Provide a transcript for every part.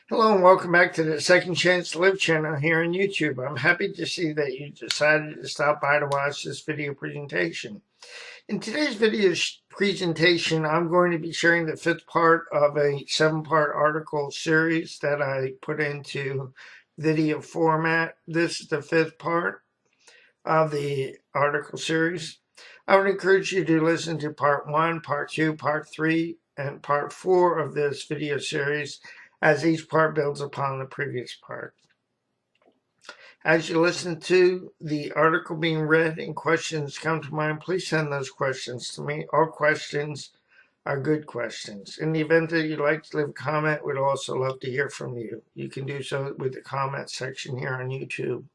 Hello and welcome back to the Second Chance to Live channel here on YouTube. I'm happy to see that you decided to stop by to watch this video presentation. In today's video presentation, I'm going to be sharing the fifth part of a 7-part article series that I put into video format. This is the fifth part of the article series. I would encourage you to listen to part 1, part 2, part 3, and part 4 of this video series, as each part builds upon the previous part. As you listen to the article being read and questions come to mind, please send those questions to me. All questions are good questions. In the event that you'd like to leave a comment, we'd also love to hear from you. You can do so with the comment section here on YouTube,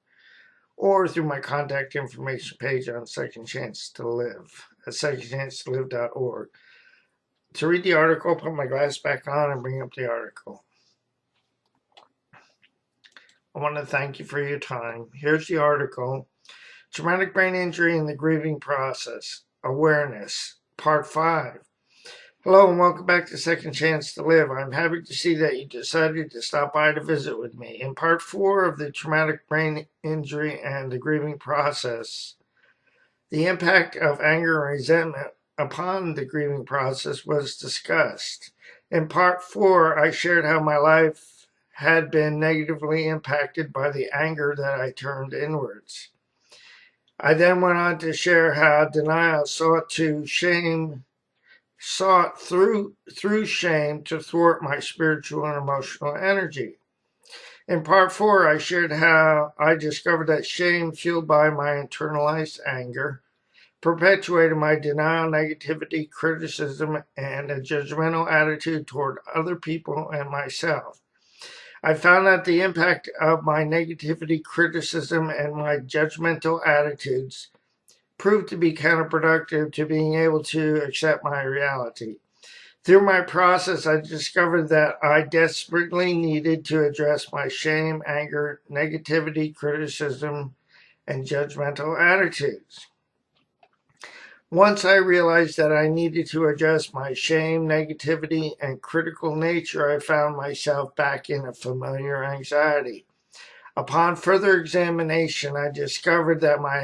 or through my contact information page on Second Chance to Live at secondchancetolive.org. To read the article, put my glass back on and bring up the article. I want to thank you for your time. Here's the article: Traumatic Brain Injury and the Grieving Process, Awareness, Part 5. Hello and welcome back to Second Chance to Live. I'm happy to see that you decided to stop by to visit with me. In Part 4 of the Traumatic Brain Injury and the Grieving Process, the impact of anger and resentment upon the grieving process was discussed. In Part 4, I shared how my life had been negatively impacted by the anger that I turned inwards. I then went on to share how denial sought through shame to thwart my spiritual and emotional energy. In Part 4, I shared how I discovered that shame, fueled by my internalized anger, perpetuated my denial, negativity, criticism, and a judgmental attitude toward other people and myself. I found that the impact of my negativity, criticism, and my judgmental attitudes proved to be counterproductive to being able to accept my reality. Through my process, I discovered that I desperately needed to address my shame, anger, negativity, criticism, and judgmental attitudes. Once I realized that I needed to address my shame, negativity, and critical nature, I found myself back in a familiar anxiety. Upon further examination, I discovered that my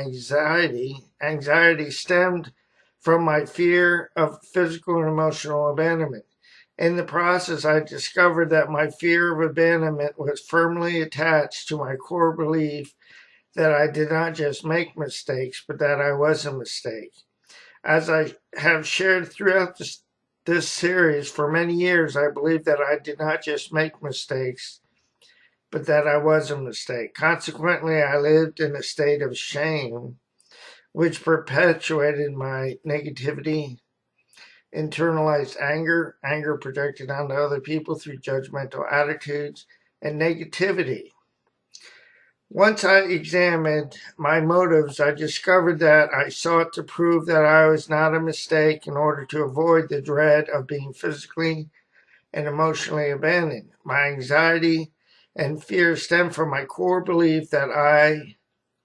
anxiety stemmed from my fear of physical and emotional abandonment. In the process, I discovered that my fear of abandonment was firmly attached to my core belief that I did not just make mistakes, but that I was a mistake. As I have shared throughout this series, for many years I believed that I did not just make mistakes, but that I was a mistake. Consequently, I lived in a state of shame, which perpetuated my negativity, internalized anger projected onto other people through judgmental attitudes, and negativity. Once I examined my motives, I discovered that I sought to prove that I was not a mistake in order to avoid the dread of being physically and emotionally abandoned. My anxiety and fear stemmed from my core belief that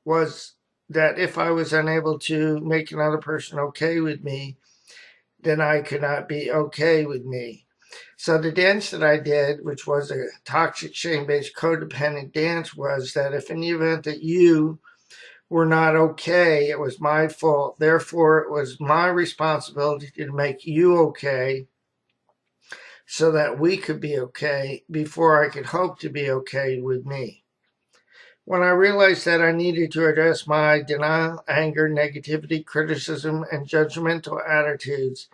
if I was unable to make another person okay with me, then I could not be okay with me. So the dance that I did, which was a toxic shame-based codependent dance, was that if in the event that you were not okay, it was my fault. Therefore, it was my responsibility to make you okay so that we could be okay before I could hope to be okay with me. When I realized that I needed to address my denial, anger, negativity, criticism, and judgmental attitudes,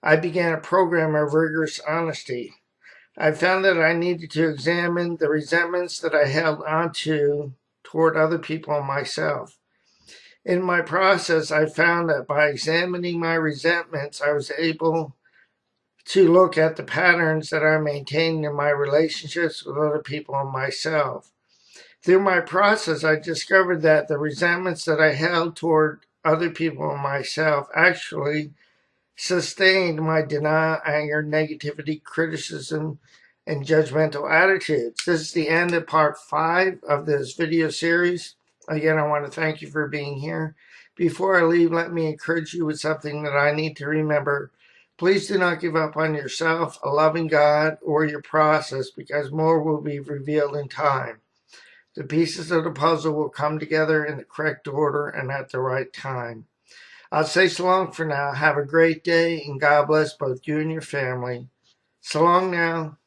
I began a program of rigorous honesty. I found that I needed to examine the resentments that I held onto toward other people and myself. In my process, I found that by examining my resentments, I was able to look at the patterns that I maintained in my relationships with other people and myself. Through my process, I discovered that the resentments that I held toward other people and myself actually sustained my denial, anger, negativity, criticism, and judgmental attitudes. This is the end of part 5 of this video series. Again, I want to thank you for being here. Before I leave, let me encourage you with something that I need to remember. Please do not give up on yourself, a loving God, or your process, because more will be revealed in time. The pieces of the puzzle will come together in the correct order and at the right time. I'll say so long for now. Have a great day, and God bless both you and your family. So long now.